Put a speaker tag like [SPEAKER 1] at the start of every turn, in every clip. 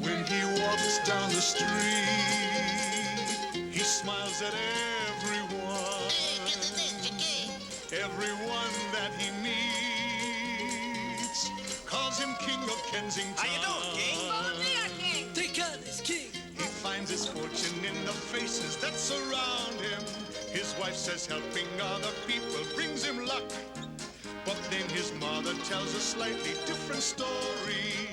[SPEAKER 1] When he walks down the street, he smiles at everyone. Everyone that he meets calls him King of Kensington.
[SPEAKER 2] How you doing, King?
[SPEAKER 3] Thank God it's King.
[SPEAKER 1] He finds his fortune in the faces that surround him. His wife says helping other people brings him luck. But then his mother tells a slightly different story.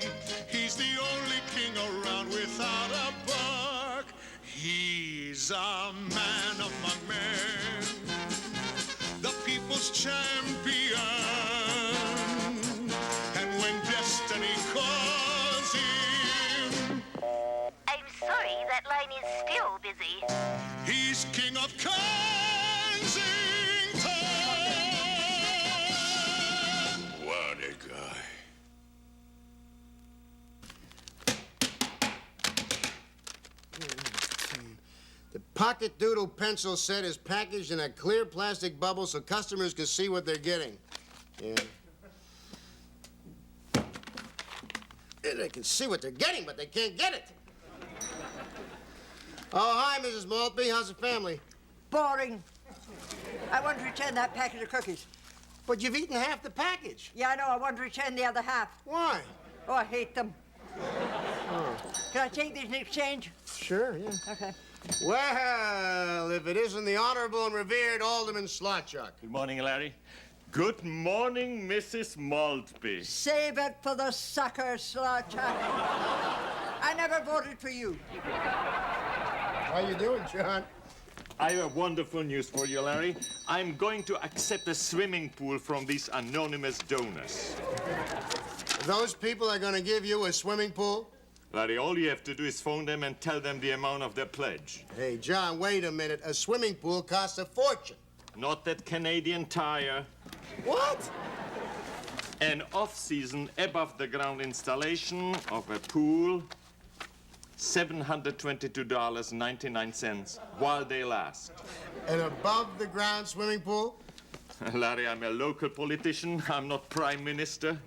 [SPEAKER 1] He's the only king around without a buck. He's a man among men, the people's champion. And when destiny calls him,
[SPEAKER 4] I'm sorry, that line is still busy.
[SPEAKER 1] he's king of Kensington. What a guy.
[SPEAKER 5] The pocket doodle pencil set is packaged in a clear plastic bubble so customers can see what they're getting. Yeah. Yeah, they can see what they're getting, but they can't get it. Oh, hi, Mrs. Maltby. How's the family?
[SPEAKER 6] Boring. I want to return that packet of cookies.
[SPEAKER 5] But you've eaten half the package.
[SPEAKER 6] Yeah, I know. I want to return the other half.
[SPEAKER 5] Why?
[SPEAKER 6] Oh, I hate them. Can I take these in exchange?
[SPEAKER 5] Sure, yeah.
[SPEAKER 6] Okay.
[SPEAKER 5] Well, if it isn't the honorable and revered Alderman Slotchuck.
[SPEAKER 2] Good morning, Larry. Good morning, Mrs. Maltby.
[SPEAKER 6] Save it for the sucker, Slotchuck. I never voted for you.
[SPEAKER 5] How you doing, John?
[SPEAKER 2] I have wonderful news for you, Larry. I'm going to accept a swimming pool from these anonymous donors.
[SPEAKER 5] Those people are going to give you a swimming pool?
[SPEAKER 2] Larry, all you have to do is phone them and tell them the amount of their pledge.
[SPEAKER 5] Hey, John, wait a minute. A swimming pool costs a fortune.
[SPEAKER 2] Not that Canadian Tire.
[SPEAKER 5] What?
[SPEAKER 2] An off-season, above-the-ground installation of a pool, $722.99 while they last.
[SPEAKER 5] An above-the-ground swimming pool?
[SPEAKER 2] Larry, I'm a local politician. I'm not prime minister.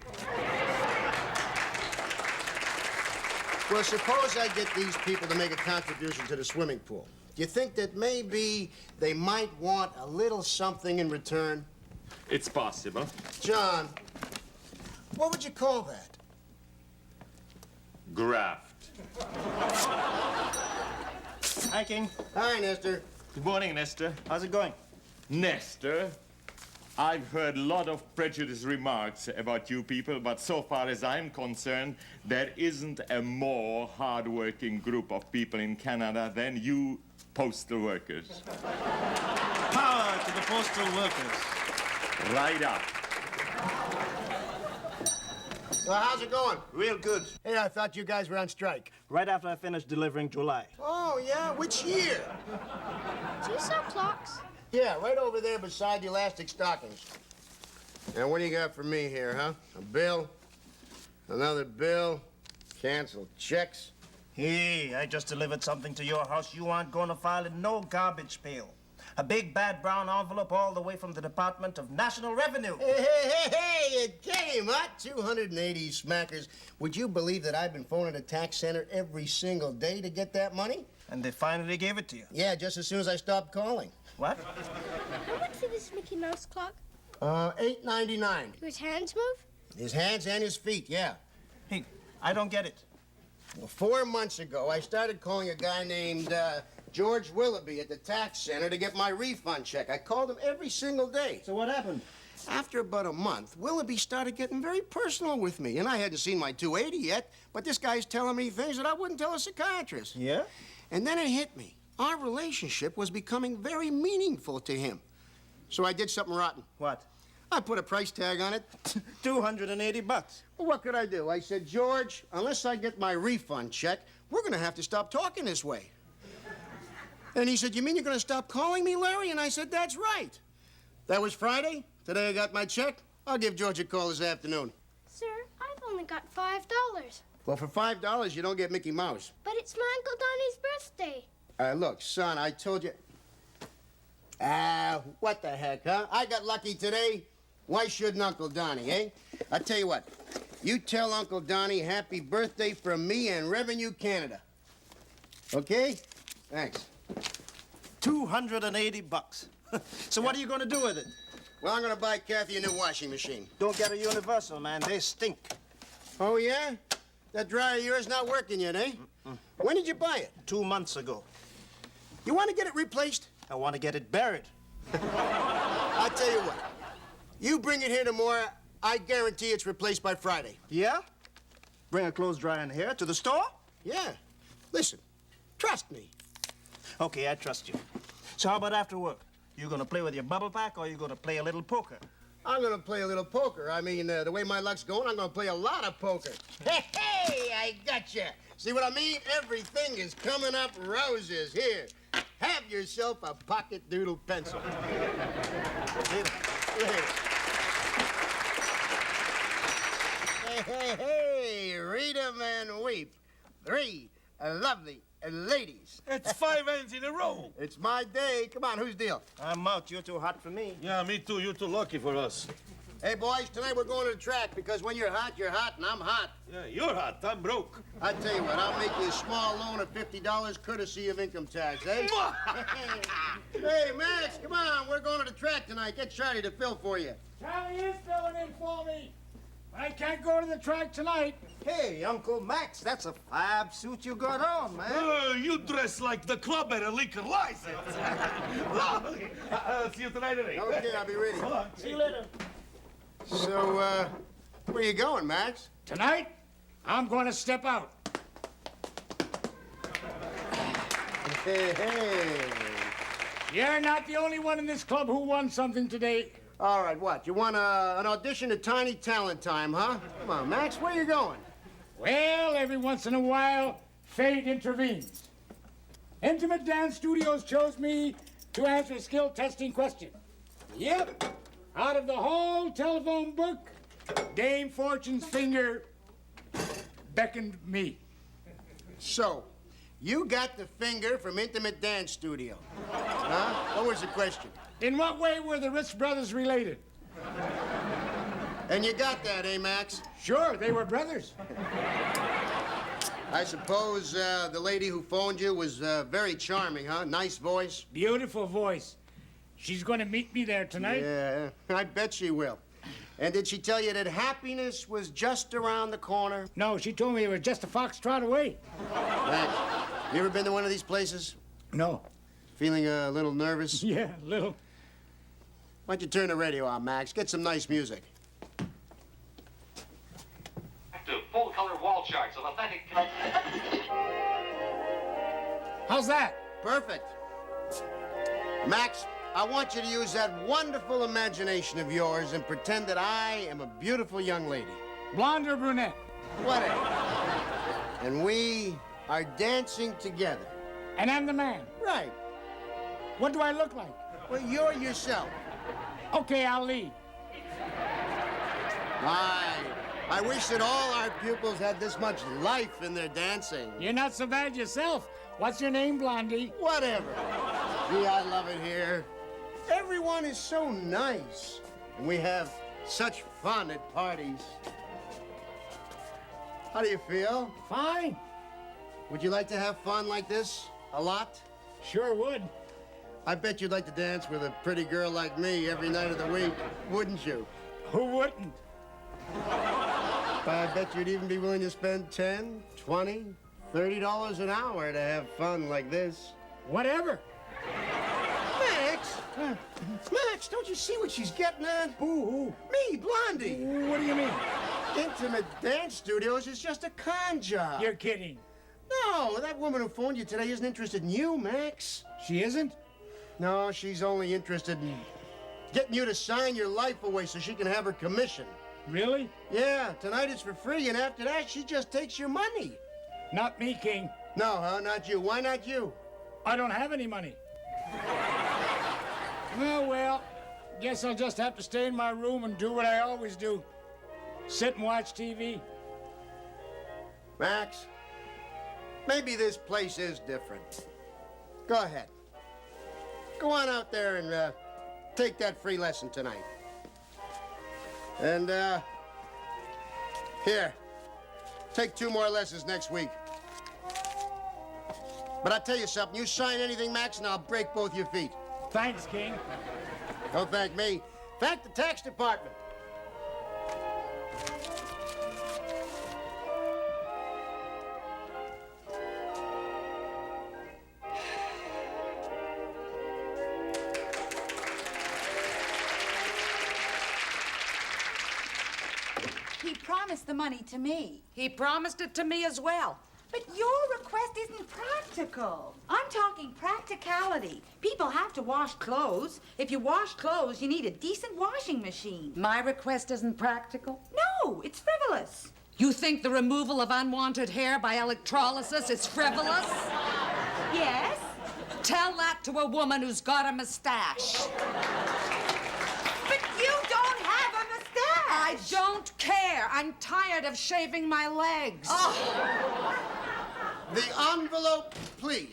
[SPEAKER 5] Well, suppose I get these people to make a contribution to the swimming pool. Do you think that maybe they might want a little something in return?
[SPEAKER 2] It's possible.
[SPEAKER 5] John, what would you call that?
[SPEAKER 2] Graft.
[SPEAKER 7] Hi, King.
[SPEAKER 5] Hi, Nestor.
[SPEAKER 2] Good morning, Nestor.
[SPEAKER 7] How's it going?
[SPEAKER 2] Nestor, I've heard a lot of prejudiced remarks about you people, but so far as I'm concerned, there isn't a more hard-working group of people in Canada than you postal workers.
[SPEAKER 7] Power to the postal workers.
[SPEAKER 2] Right up.
[SPEAKER 5] Well, how's it going?
[SPEAKER 7] Real good.
[SPEAKER 5] Hey, I thought you guys were on strike.
[SPEAKER 7] Right after I finished delivering July.
[SPEAKER 5] Oh, yeah? Which year?
[SPEAKER 8] Do you sell clocks?
[SPEAKER 5] Yeah, right over there beside the elastic stockings. Now, what do you got for me here, huh? A bill? Another bill? Canceled checks?
[SPEAKER 7] Hey, I just delivered something to your house you aren't going to file in no garbage pail. A big, bad brown envelope all the way from the Department of National Revenue.
[SPEAKER 5] Hey, it came, huh? 280 smackers. Would you believe that I've been phoning the tax center every single day to get that money?
[SPEAKER 7] And they finally gave it to you.
[SPEAKER 5] Yeah, just as soon as I stopped calling.
[SPEAKER 7] What?
[SPEAKER 8] How much for this Mickey Mouse clock?
[SPEAKER 5] $8.99.
[SPEAKER 8] Do his hands move?
[SPEAKER 5] His hands and his feet, yeah.
[SPEAKER 7] Hey, I don't get it.
[SPEAKER 5] Well, 4 months ago, I started calling a guy named George Willoughby at the tax center to get my refund check. I called him every single day.
[SPEAKER 7] So what happened?
[SPEAKER 5] After about a month, Willoughby started getting very personal with me, and I hadn't seen my 280 yet, but this guy's telling me things that I wouldn't tell a psychiatrist.
[SPEAKER 7] Yeah?
[SPEAKER 5] And then it hit me. Our relationship was becoming very meaningful to him. So I did something rotten.
[SPEAKER 7] What?
[SPEAKER 5] I put a price tag on it.
[SPEAKER 7] $280.
[SPEAKER 5] Well, what could I do? I said, George, unless I get my refund check, we're going to have to stop talking this way. And he said, you mean you're going to stop calling me, Larry? And I said, that's right. That was Friday. Today I got my check. I'll give George a call this afternoon.
[SPEAKER 8] Sir, I've only got $5.
[SPEAKER 5] Well, for $5, you don't get Mickey Mouse.
[SPEAKER 8] But it's my Uncle Donnie's birthday.
[SPEAKER 5] Look, son, I told you... what the heck, huh? I got lucky today. Why shouldn't Uncle Donnie, eh? I tell you what. You tell Uncle Donnie happy birthday from me and Revenue Canada. Okay? Thanks.
[SPEAKER 7] $280. So what are you going to do with it?
[SPEAKER 5] Well, I'm going to buy Kathy a new washing machine.
[SPEAKER 7] Don't get a Universal, man. They stink.
[SPEAKER 5] Oh, yeah? That dryer of yours not working yet, eh? When did you buy it?
[SPEAKER 7] 2 months ago.
[SPEAKER 5] You want to get it replaced?
[SPEAKER 7] I want to get it buried.
[SPEAKER 5] I'll tell you what. You bring it here tomorrow, I guarantee it's replaced by Friday.
[SPEAKER 7] Yeah? Bring a clothes dryer in here to the store?
[SPEAKER 5] Yeah. Listen, trust me.
[SPEAKER 7] Okay, I trust you. So how about after work? You gonna play with your bubble pack or you gonna play a little poker?
[SPEAKER 5] I'm gonna play a little poker. I mean, the way my luck's going, I'm gonna play a lot of poker. Hey, I gotcha. See what I mean? Everything is coming up roses. Here, have yourself a pocket doodle pencil. Later. Hey, read 'em and weep. 3 lovely ladies.
[SPEAKER 3] It's 5 ends in a row.
[SPEAKER 5] It's my day. Come on, whose deal?
[SPEAKER 7] I'm out. You're too hot for me.
[SPEAKER 3] Yeah, me too. You're too lucky for us.
[SPEAKER 5] Hey, boys, tonight we're going to the track because when you're hot, and I'm hot.
[SPEAKER 3] Yeah, you're hot. I'm broke.
[SPEAKER 5] I tell you what, I'll make you a small loan of $50 courtesy of income tax, eh? Hey, Max, come on. We're going to the track tonight. Get Charlie to fill for you.
[SPEAKER 9] Charlie is filling in for me. I can't go to the track tonight.
[SPEAKER 7] Hey, Uncle Max, that's a fab suit you got on, man.
[SPEAKER 3] You dress like the club at a liquor license. See you tonight, Eddie.
[SPEAKER 5] Okay, I'll be ready.
[SPEAKER 9] See you later.
[SPEAKER 5] So, where you going, Max?
[SPEAKER 9] Tonight, I'm going to step out.
[SPEAKER 5] Hey.
[SPEAKER 9] You're not the only one in this club who won something today.
[SPEAKER 5] All right, what? You want an audition at Tiny Talent Time, huh? Come on, Max, where you going?
[SPEAKER 9] Well, every once in a while, fate intervenes. Intimate Dance Studios chose me to answer a skill testing question. Yep. Out of the whole telephone book, Dame Fortune's finger beckoned me.
[SPEAKER 5] So, you got the finger from Intimate Dance Studio. Huh? What was the question?
[SPEAKER 9] In what way were the Rich brothers related?
[SPEAKER 5] And you got that, eh, Max?
[SPEAKER 9] Sure, they were brothers.
[SPEAKER 5] I suppose the lady who phoned you was very charming, huh? Nice voice.
[SPEAKER 9] Beautiful voice. She's going to meet me there tonight.
[SPEAKER 5] Yeah, I bet she will. And did she tell you that happiness was just around the corner?
[SPEAKER 9] No, she told me it was just a foxtrot away.
[SPEAKER 5] Max, you ever been to one of these places?
[SPEAKER 9] No.
[SPEAKER 5] Feeling a little nervous?
[SPEAKER 9] Yeah, little.
[SPEAKER 5] Why don't you turn the radio on, Max? Get some nice music.
[SPEAKER 10] Full-color wall charts of authentic...
[SPEAKER 9] How's that?
[SPEAKER 5] Perfect. Max, I want you to use that wonderful imagination of yours and pretend that I am a beautiful young lady.
[SPEAKER 9] Blonde or brunette?
[SPEAKER 5] Whatever. And we are dancing together.
[SPEAKER 9] And I'm the man.
[SPEAKER 5] Right.
[SPEAKER 9] What do I look like?
[SPEAKER 5] Well, you're yourself.
[SPEAKER 9] Okay, I'll lead.
[SPEAKER 5] I wish that all our pupils had this much life in their dancing.
[SPEAKER 9] You're not so bad yourself. What's your name, Blondie?
[SPEAKER 5] Whatever. Gee, I love it here. Everyone is so nice. And we have such fun at parties. How do you feel?
[SPEAKER 9] Fine.
[SPEAKER 5] Would you like to have fun like this a lot?
[SPEAKER 9] Sure would.
[SPEAKER 5] I bet you'd like to dance with a pretty girl like me every night of the week, wouldn't you?
[SPEAKER 9] Who wouldn't?
[SPEAKER 5] I bet you'd even be willing to spend $10, $20, $30 an hour to have fun like this.
[SPEAKER 9] Whatever.
[SPEAKER 5] Max! Max, don't you see what she's getting at?
[SPEAKER 9] Who?
[SPEAKER 5] Me, Blondie.
[SPEAKER 9] What do you mean?
[SPEAKER 5] Intimate Dance Studios is just a con job.
[SPEAKER 9] You're kidding.
[SPEAKER 5] No, that woman who phoned you today isn't interested in you, Max.
[SPEAKER 9] She isn't?
[SPEAKER 5] No, she's only interested in getting you to sign your life away so she can have her commission.
[SPEAKER 9] Really?
[SPEAKER 5] Yeah, tonight it's for free, and after that, she just takes your money.
[SPEAKER 9] Not me, King.
[SPEAKER 5] No, huh? Not you. Why not you?
[SPEAKER 9] I don't have any money. Oh, well, guess I'll just have to stay in my room and do what I always do. Sit and watch TV.
[SPEAKER 5] Max, maybe this place is different. Go ahead. Go on out there and take that free lesson tonight. And, here. Take 2 more lessons next week. But I'll tell you something. You sign anything, Max, and I'll break both your feet.
[SPEAKER 9] Thanks, King.
[SPEAKER 5] Don't thank me. Thank the tax department.
[SPEAKER 11] He promised the money to me.
[SPEAKER 12] He promised it to me as well.
[SPEAKER 11] But your request isn't practical. I'm talking practicality. People have to wash clothes. If you wash clothes, you need a decent washing machine.
[SPEAKER 12] My request isn't practical?
[SPEAKER 11] No, it's frivolous.
[SPEAKER 12] You think the removal of unwanted hair by electrolysis is frivolous?
[SPEAKER 11] Yes?
[SPEAKER 12] Tell that to a woman who's got a mustache.
[SPEAKER 11] But you don't have a mustache.
[SPEAKER 12] I don't care. I'm tired of shaving my legs.
[SPEAKER 11] Oh.
[SPEAKER 5] The envelope, please.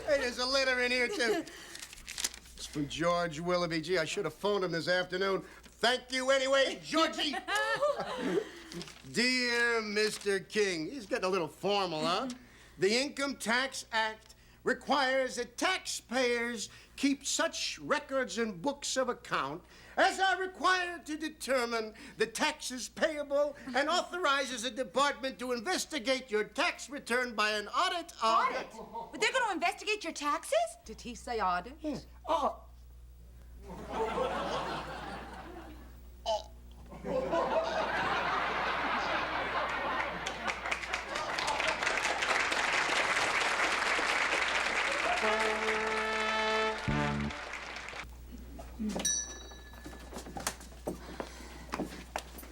[SPEAKER 5] Hey, there's a letter in here, too. It's from George Willoughby. Gee, I should have phoned him this afternoon. Thank you anyway, Georgie. Dear Mr. King. He's getting a little formal, huh? The Income Tax Act requires that taxpayers keep such records and books of account as are required to determine the taxes payable and authorizes the department to investigate your tax return by an audit of...
[SPEAKER 11] Audit? But they're going to investigate your taxes?
[SPEAKER 12] Did he say audit?
[SPEAKER 5] Yes. Oh.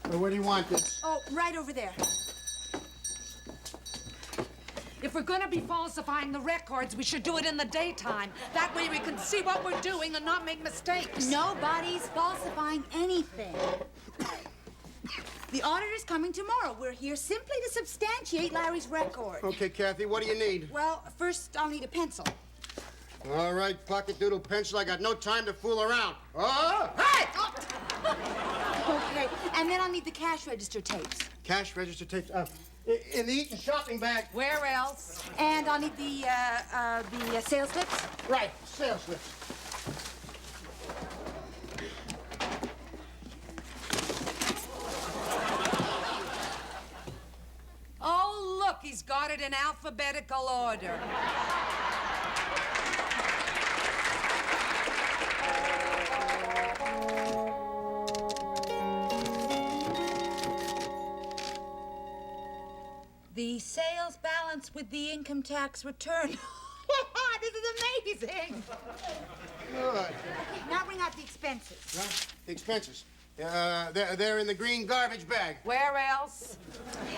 [SPEAKER 5] Well, where do you want this?
[SPEAKER 11] Oh, right over there.
[SPEAKER 12] If we're going to be falsifying the records, we should do it in the daytime. That way we can see what we're doing and not make mistakes.
[SPEAKER 11] Nobody's falsifying anything. The auditor's coming tomorrow. We're here simply to substantiate Larry's record.
[SPEAKER 5] Okay, Kathy, what do you need?
[SPEAKER 11] Well, first I'll need a pencil.
[SPEAKER 5] All right, pocket doodle pencil. I got no time to fool around. Oh! Hey!
[SPEAKER 11] Okay, and then I'll need the cash register tapes.
[SPEAKER 5] Cash register tapes. In the Eaton shopping bag.
[SPEAKER 12] Where else?
[SPEAKER 11] And I'll need the sales slips.
[SPEAKER 5] Right, sales slips.
[SPEAKER 12] Oh, look, he's got it in alphabetical order.
[SPEAKER 11] The sales balance with the income tax return. This is amazing.
[SPEAKER 5] Good.
[SPEAKER 11] Now bring out the expenses.
[SPEAKER 5] Huh? The expenses. They're in the green garbage bag.
[SPEAKER 12] Where else?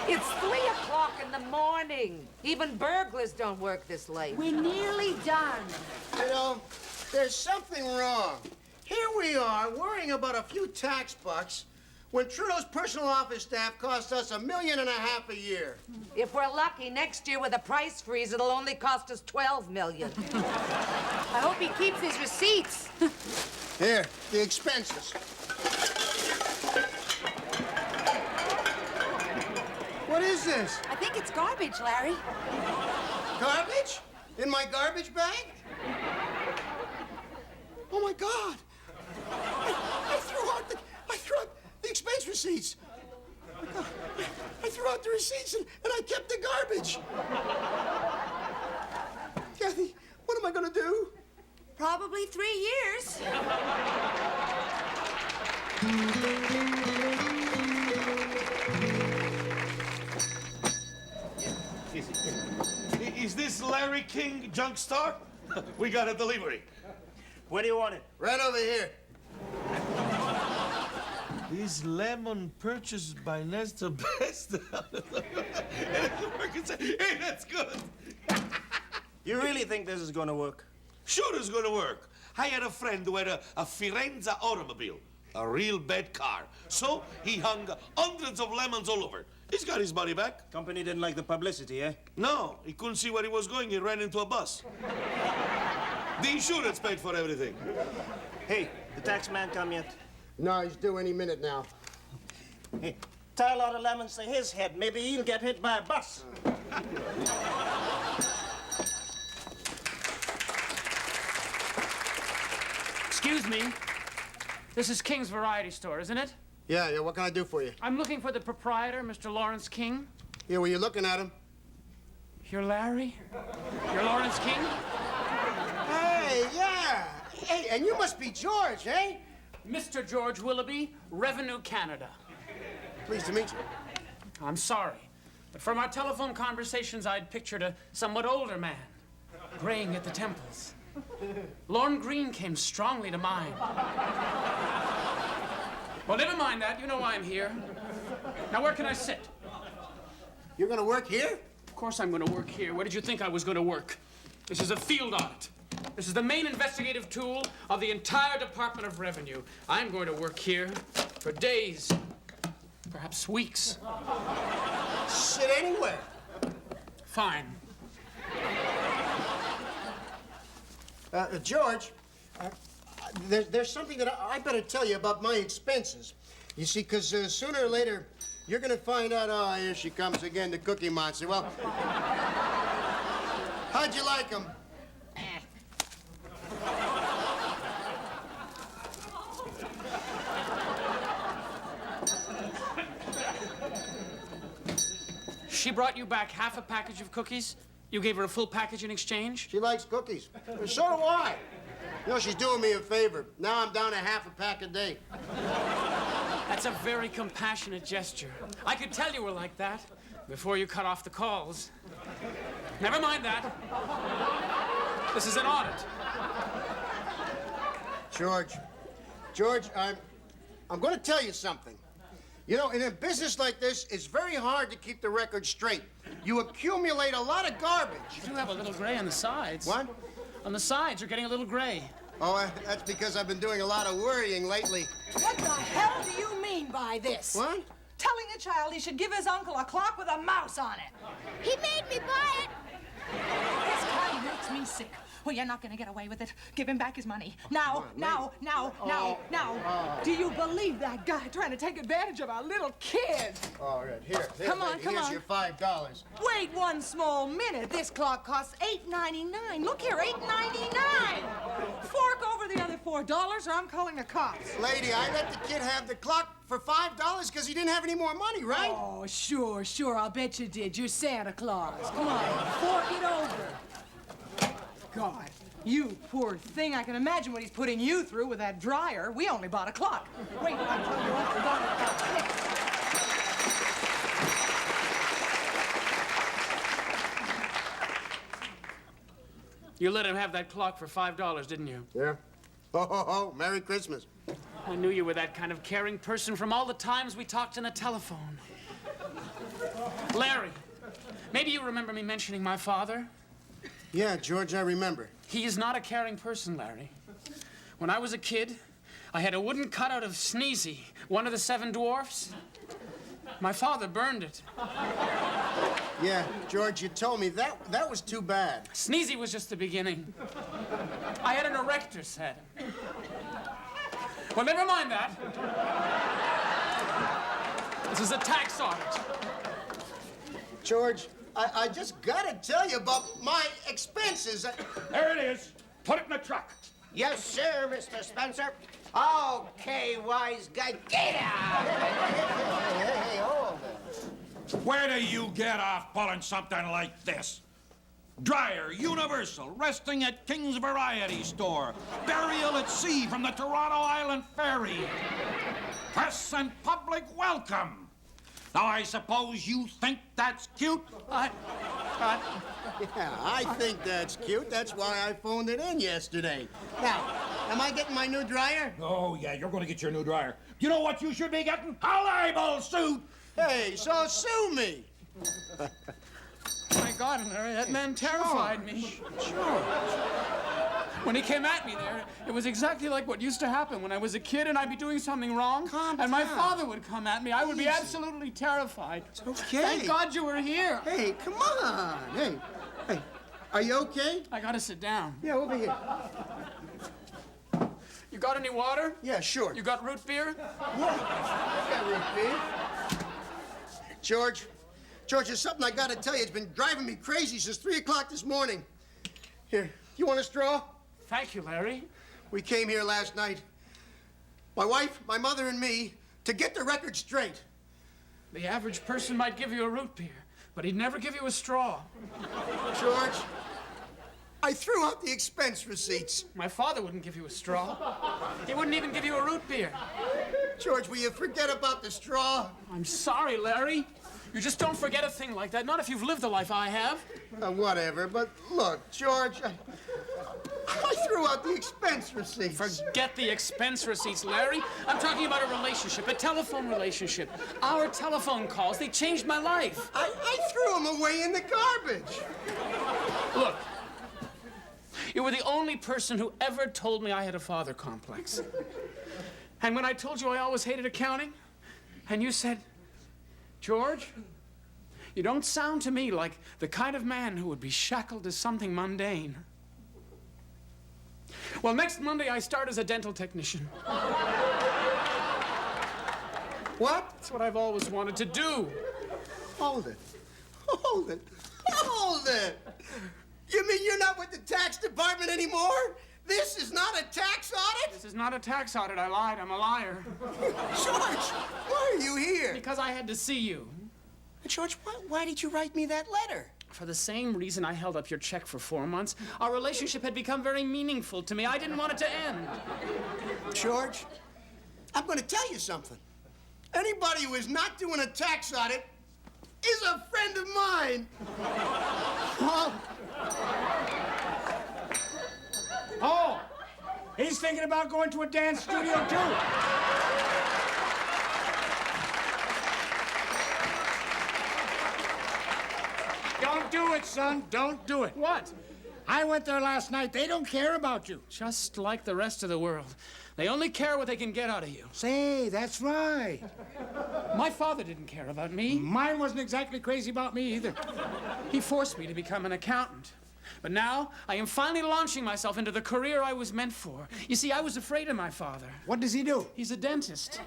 [SPEAKER 12] It's 3 o'clock in the morning. Even burglars don't work this late.
[SPEAKER 11] We're nearly done.
[SPEAKER 5] You know, there's something wrong. Here we are worrying about a few tax bucks when Trudeau's personal office staff costs us $1.5 million a year.
[SPEAKER 12] If we're lucky, next year with a price freeze, it'll only cost us $12 million.
[SPEAKER 11] I hope he keeps his receipts.
[SPEAKER 5] Here, the expenses. What is this?
[SPEAKER 11] I think it's garbage, Larry.
[SPEAKER 5] Garbage? In my garbage bag? Oh, my God. I threw out the expense receipts. Oh, my God. I threw out the receipts and I kept the garbage. Kathy, what am I going to do?
[SPEAKER 11] Probably 3 years.
[SPEAKER 3] Is this Larry King junk store? We got a delivery.
[SPEAKER 7] Where do you want it?
[SPEAKER 5] Right over here.
[SPEAKER 3] This lemon purchased by Nestor Best. Hey, that's good.
[SPEAKER 7] You really think this is gonna work?
[SPEAKER 3] Sure it's gonna work. I had a friend who had a Firenze automobile. A real bad car. So he hung hundreds of lemons all over. He's got his money back.
[SPEAKER 7] Company didn't like the publicity, eh?
[SPEAKER 3] No, he couldn't see where he was going. He ran into a bus. The insurance paid for everything.
[SPEAKER 7] Hey, the tax man come yet?
[SPEAKER 5] No, he's due any minute now.
[SPEAKER 7] Hey, tie a lot of lemons to his head. Maybe he'll get hit by a bus.
[SPEAKER 13] Excuse me. This is King's Variety Store, isn't it?
[SPEAKER 5] Yeah, what can I do for you?
[SPEAKER 13] I'm looking for the proprietor, Mr. Lawrence King.
[SPEAKER 5] Yeah, were you looking at him?
[SPEAKER 13] You're Larry? You're Lawrence King?
[SPEAKER 5] Hey, yeah. Hey, and you must be George, eh?
[SPEAKER 13] Mr. George Willoughby, Revenue Canada.
[SPEAKER 5] Pleased to meet you.
[SPEAKER 13] I'm sorry, but from our telephone conversations, I'd pictured a somewhat older man, graying at the temples. Lorne Green came strongly to mind. Well, never mind that. You know why I'm here. Now, where can I sit?
[SPEAKER 5] You're gonna work here?
[SPEAKER 13] Of course I'm gonna work here. Where did you think I was gonna work? This is a field audit. This is the main investigative tool of the entire Department of Revenue. I'm going to work here for days, perhaps weeks.
[SPEAKER 5] Sit anywhere.
[SPEAKER 13] Fine.
[SPEAKER 5] George, there's something that I better tell you about my expenses. You see, because sooner or later, you're going to find out, oh, here she comes again, the Cookie Monster. Well, how'd you like them?
[SPEAKER 13] She brought you back half a package of cookies? You gave her a full package in exchange?
[SPEAKER 5] She likes cookies. So do I. You know, she's doing me a favor. Now I'm down to half a pack a day.
[SPEAKER 13] That's a very compassionate gesture. I could tell you were like that before you cut off the calls. Never mind that. This is an audit.
[SPEAKER 5] George, I'm going to tell you something. You know, in a business like this, it's very hard to keep the record straight. You accumulate a lot of garbage.
[SPEAKER 13] You do have a little gray on the sides.
[SPEAKER 5] What?
[SPEAKER 13] On the sides, you're getting a little gray.
[SPEAKER 5] Oh, that's because I've been doing a lot of worrying lately.
[SPEAKER 6] What the hell do you mean by this?
[SPEAKER 5] What?
[SPEAKER 6] Telling a child he should give his uncle a clock with a mouse on it.
[SPEAKER 8] He made me buy it.
[SPEAKER 11] This guy makes me sick. Well, you're not going to get away with it. Give him back his money. Now.
[SPEAKER 6] Do you believe that guy trying to take advantage of our little kid?
[SPEAKER 5] All right, here.
[SPEAKER 6] Come on, come
[SPEAKER 5] here's
[SPEAKER 6] on.
[SPEAKER 5] your $5.
[SPEAKER 6] Wait one small minute. This clock costs $8.99. Look here, $8.99. Fork over the other $4 or I'm calling the cops.
[SPEAKER 5] Lady, I let the kid have the clock for $5 because he didn't have any more money, right?
[SPEAKER 6] Oh, sure. I'll bet you did. You're Santa Claus. Come on, fork it over. God, you poor thing. I can imagine what he's putting you through with that dryer. We only bought a clock. Wait, I'll tell you what, we're going to
[SPEAKER 13] You let him have that clock for $5, didn't you?
[SPEAKER 5] Yeah. Oh, Merry Christmas.
[SPEAKER 13] I knew you were that kind of caring person from all the times we talked on the telephone. Larry, maybe you remember me mentioning my father?
[SPEAKER 5] Yeah, George, I remember.
[SPEAKER 13] He is not a caring person, Larry. When I was a kid, I had a wooden cutout of Sneezy, one of the 7 dwarfs. My father burned it.
[SPEAKER 5] Yeah, George, you told me that was too bad.
[SPEAKER 13] Sneezy was just the beginning. I had an erector set. Well, never mind that. This is a tax audit.
[SPEAKER 5] George, I just gotta tell you about my expenses.
[SPEAKER 9] There it is. Put it in the truck.
[SPEAKER 7] Yes, sir, Mr. Spencer. Okay, wise guy, get out!
[SPEAKER 5] Hey, hold it.
[SPEAKER 14] Where do you get off pulling something like this? Dryer, Universal, resting at King's Variety Store, burial at sea from the Toronto Island Ferry. Press and public welcome. Now, I suppose you think that's cute?
[SPEAKER 5] Yeah, I think that's cute. That's why I phoned it in yesterday. Now, am I getting my new dryer?
[SPEAKER 14] Oh, yeah, you're going to get your new dryer. You know what you should be getting? A libel suit!
[SPEAKER 5] Hey, so sue me.
[SPEAKER 13] My God, Larry, that man terrified me.
[SPEAKER 5] Sure.
[SPEAKER 13] When he came at me there, it was exactly like what used to happen when I was a kid and I'd be doing something wrong. And my father would come at me. I would be absolutely terrified.
[SPEAKER 5] It's okay.
[SPEAKER 13] Thank God you were here.
[SPEAKER 5] Hey, come on. Hey, are you okay?
[SPEAKER 13] I gotta sit down.
[SPEAKER 5] Yeah, over here.
[SPEAKER 13] You got any water?
[SPEAKER 5] Yeah, sure.
[SPEAKER 13] You got root beer?
[SPEAKER 5] Yeah, I got root beer. George, there's something I gotta tell you. It's been driving me crazy since 3 o'clock this morning. Here, you want a straw?
[SPEAKER 13] Thank you, Larry.
[SPEAKER 5] We came here last night, my wife, my mother, and me, to get the record straight.
[SPEAKER 13] The average person might give you a root beer, but he'd never give you a straw.
[SPEAKER 5] George, I threw out the expense receipts.
[SPEAKER 13] My father wouldn't give you a straw. He wouldn't even give you a root beer.
[SPEAKER 5] George, will you forget about the straw?
[SPEAKER 13] I'm sorry, Larry. You just don't forget a thing like that, not if you've lived the life I have.
[SPEAKER 5] Whatever, but look, George, I threw out the expense receipts.
[SPEAKER 13] Forget the expense receipts, Larry. I'm talking about a relationship, a telephone relationship. Our telephone calls, they changed my life.
[SPEAKER 5] I threw them away in the garbage.
[SPEAKER 13] Look, you were the only person who ever told me I had a father complex. And when I told you I always hated accounting, and you said, George, you don't sound to me like the kind of man who would be shackled to something mundane. Well, next Monday I start as a dental technician.
[SPEAKER 5] What?
[SPEAKER 13] That's what I've always wanted to do.
[SPEAKER 5] Hold it. You mean you're not with the tax department anymore? This is not a tax audit?
[SPEAKER 13] This is not a tax audit. I lied. I'm a liar.
[SPEAKER 5] George, why are you here?
[SPEAKER 13] Because I had to see you.
[SPEAKER 5] George, why did you write me that letter?
[SPEAKER 13] For the same reason I held up your check for 4 months. Our relationship had become very meaningful to me. I didn't want it to end.
[SPEAKER 5] George, I'm going to tell you something. Anybody who is not doing a tax audit is a friend of mine.
[SPEAKER 9] Oh, he's thinking about going to a dance studio, too. Don't do it, son. Don't do it.
[SPEAKER 13] What?
[SPEAKER 9] I went there last night. They don't care about you.
[SPEAKER 13] Just like the rest of the world. They only care what they can get out of you.
[SPEAKER 9] Say, that's right.
[SPEAKER 13] My father didn't care about me.
[SPEAKER 9] Mine wasn't exactly crazy about me either.
[SPEAKER 13] He forced me to become an accountant. But now, I am finally launching myself into the career I was meant for. You see, I was afraid of my father.
[SPEAKER 9] What does he do?
[SPEAKER 13] He's a dentist.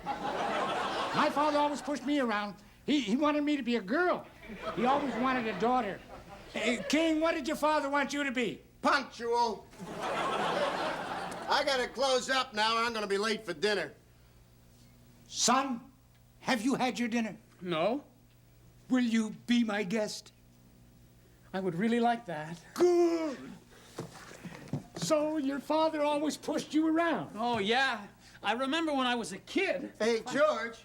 [SPEAKER 9] My father always pushed me around. He wanted me to be a girl. He always wanted a daughter. King, what did your father want you to be?
[SPEAKER 5] Punctual. I gotta close up now, or I'm gonna be late for dinner.
[SPEAKER 9] Son, have you had your dinner?
[SPEAKER 13] No.
[SPEAKER 9] Will you be my guest?
[SPEAKER 13] I would really like that.
[SPEAKER 9] Good. So your father always pushed you around?
[SPEAKER 13] Oh, yeah. I remember when I was a kid.
[SPEAKER 5] Hey, George,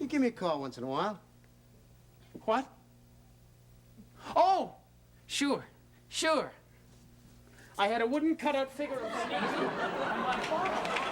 [SPEAKER 5] you give me a call once in a while.
[SPEAKER 13] What? Oh, sure. I had a wooden cutout figure of Steve on my father.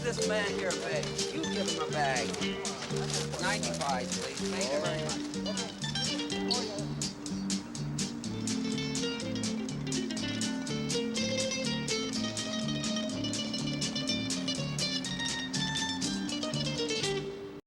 [SPEAKER 15] This man here a bag. You give him a bag. 95, please. Thank you very much.